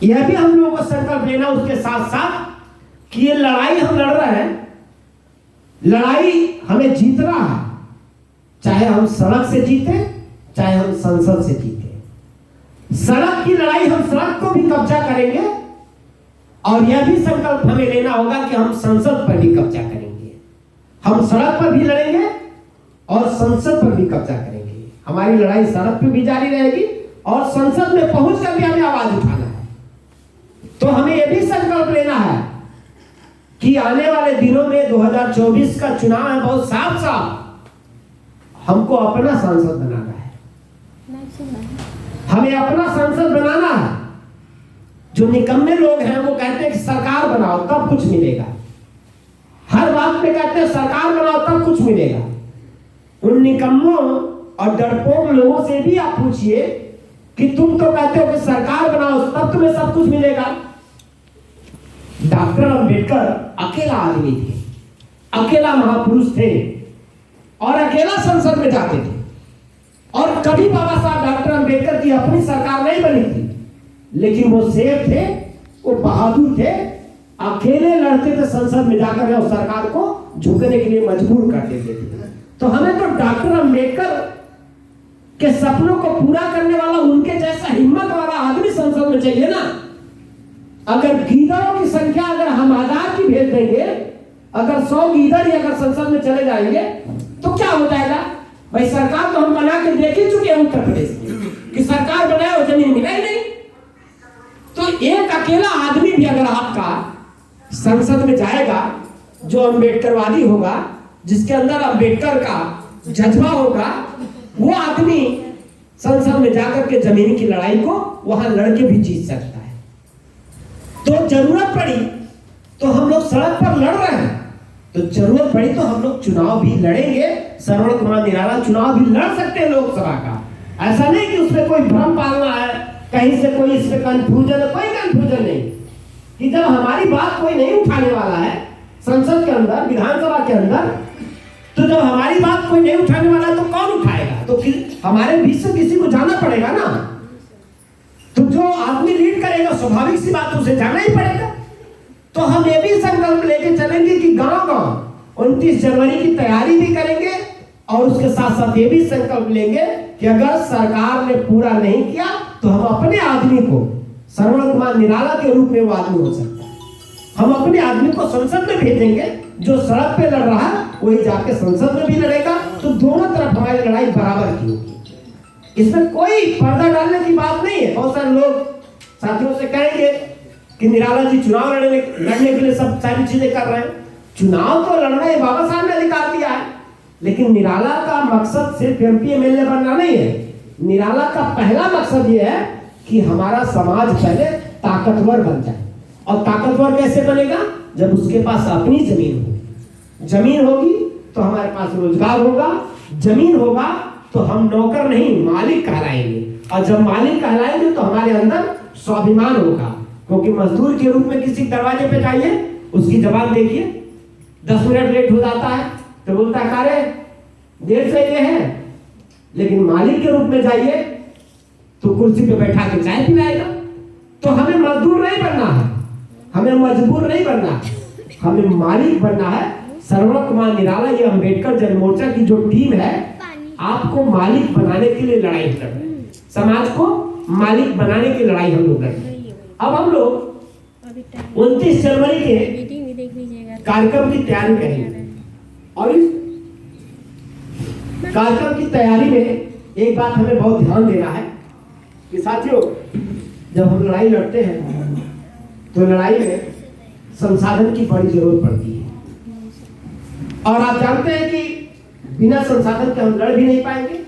यह भी हम लोगों को संकल्प लेना उसके साथ साथ कि ये लड़ाई हम लड़ रहे हैं, लड़ाई हमें जीतना है, चाहे हम सड़क से जीते चाहे हम संसद से जीते। सड़क की लड़ाई हम सड़क को भी कब्जा करेंगे और यह भी संकल्प हमें लेना होगा कि हम संसद पर भी कब्जा करेंगे। हम सड़क पर भी लड़ेंगे और संसद पर भी कब्जा करेंगे। हमारी लड़ाई सड़क पर भी जारी रहेगी और संसद में पहुंच कर भी हमें आवाज उठाना है। तो हमें यह भी संकल्प लेना है कि आने वाले दिनों में 2024 का चुनाव है, बहुत साफ साफ हमको अपना सांसद बनाना है, हमें अपना सांसद बनाना है। जो निकम्मे लोग हैं वो कहते हैं कि सरकार बनाओ तब कुछ मिलेगा, हर बात में कहते हैं सरकार बनाओ तब कुछ मिलेगा। उन निकम्मों और डरपोक लोगों से भी आप पूछिए कि तुम तो कहते हो कि सरकार बनाओ तब तुम्हें सब कुछ मिलेगा। डॉक्टर अंबेडकर अकेला आदमी थे, अकेला महापुरुष थे और अकेला संसद में जाते थे और कभी बाबा साहब डॉक्टर अंबेडकर की अपनी सरकार नहीं बनी थी, लेकिन वो शेर थे, वो बहादुर थे, अकेले लड़ते थे संसद में जाकर और सरकार को झुकने के लिए मजबूर कर देते थे। तो हमें तो डॉक्टर अंबेडकर के सपनों को पूरा करने वाला उनके जैसा हिम्मत वाला आदमी संसद में चाहिए ना। अगर गीदड़ों की संख्या अगर हम 1000 की भेज देंगे, अगर 100 गीदड़ ही अगर संसद में चले जाएंगे तो क्या हो जाएगा भाई? सरकार तो हम बना के देख ही चुके हैं उत्तर प्रदेश में कि सरकार बनाए और जमीन मिला ही नहीं। तो एक अकेला आदमी भी अगर आपका संसद में जाएगा जो अंबेडकरवादी होगा, जिसके अंदर अंबेडकर का जज्बा होगा, वो आदमी संसद में जाकर के जमीन की लड़ाई को वहां लड़के भी जीत सकता है। तो जरूरत पड़ी तो हम लोग सड़क पर लड़ रहे हैं, तो जरूरत पड़ी तो हम लोग चुनाव भी लड़ेंगे। श्रवण कुमार निराला चुनाव भी लड़ सकते हैं लोकसभा का। ऐसा नहीं कि उसमें कोई भ्रम पालना है, कहीं से कोई इसमें कंफ्यूजन है, कोई कंफ्यूजन नहीं। कि जब हमारी बात कोई नहीं उठाने वाला है संसद के अंदर, विधानसभा के अंदर, तो जब हमारी बात कोई नहीं उठाने वाला है तो कौन उठाएगा? तो फिर हमारे बीच से किसी को जाना पड़ेगा ना। तो जो आदमी लीड करेगा स्वाभाविक सी बात उसे जाना ही पड़ेगा। तो हम ये भी संकल्प लेके चलेंगे कि गांव-गांव 29 जनवरी की तैयारी भी करेंगे और उसके साथ साथ ये भी संकल्प लेंगे कि अगर सरकार ने पूरा नहीं किया तो हम अपने आदमी को, श्रवण कुमार निराला के रूप में वो आदमी हो सकता है, हम अपने आदमी को संसद में भेजेंगे। जो सड़क पे लड़ रहा है वही जाके संसद में भी लड़ेगा। तो दोनों तरफ हमारी लड़ाई बराबर की होगी, इसमें कोई पर्दा डालने की बात नहीं है। बहुत सारे लोग साथियों से कहेंगे कि निराला जी चुनाव लड़ने के लिए सब सारी चीजें कर रहे हैं। चुनाव तो लड़ना है, बाबा साहब ने अधिकार दिया है, लेकिन निराला का मकसद सिर्फ एमपी एमएलए बनना नहीं है। निराला का पहला मकसद यह है कि हमारा समाज पहले ताकतवर बन जाए। और ताकतवर कैसे बनेगा? जब उसके पास अपनी जमीन हो। जमीन होगी तो हमारे पास रोजगार होगा, जमीन होगा तो हम नौकर नहीं मालिक कहलाएंगे, और जब मालिक कहलाएंगे तो हमारे अंदर स्वाभिमान होगा। क्योंकि मजदूर के रूप में किसी दरवाजे पे जाइए, उसकी जवाब देखिए, 10 मिनट लेट हो जाता है तो बोलता है अरे देर से ये है, लेकिन मालिक के रूप में जाइए तो कुर्सी पे बैठा के चाय पिलाएगा। तो हमें मजदूर नहीं बनना है, हमें मजबूर नहीं बनना है, हमें मालिक बनना है। श्रवण कुमार निराला, ये अंबेडकर जन मोर्चा की जो टीम है, आपको मालिक बनाने के लिए लड़ाई लड़ रहे हैं, समाज को मालिक बनाने की लड़ाई हम लोग लड़ रहे हैं। अब हम लोग 29 जनवरी के कार्यक्रम की तैयारी करेंगे और इस कार्यक्रम की तैयारी में एक बात हमें बहुत ध्यान देना है कि साथियों, जब हम लड़ाई लड़ते हैं तो लड़ाई में संसाधन की बड़ी जरूरत पड़ती है। और आप जानते हैं कि बिना संसाधन के हम लड़ भी नहीं पाएंगे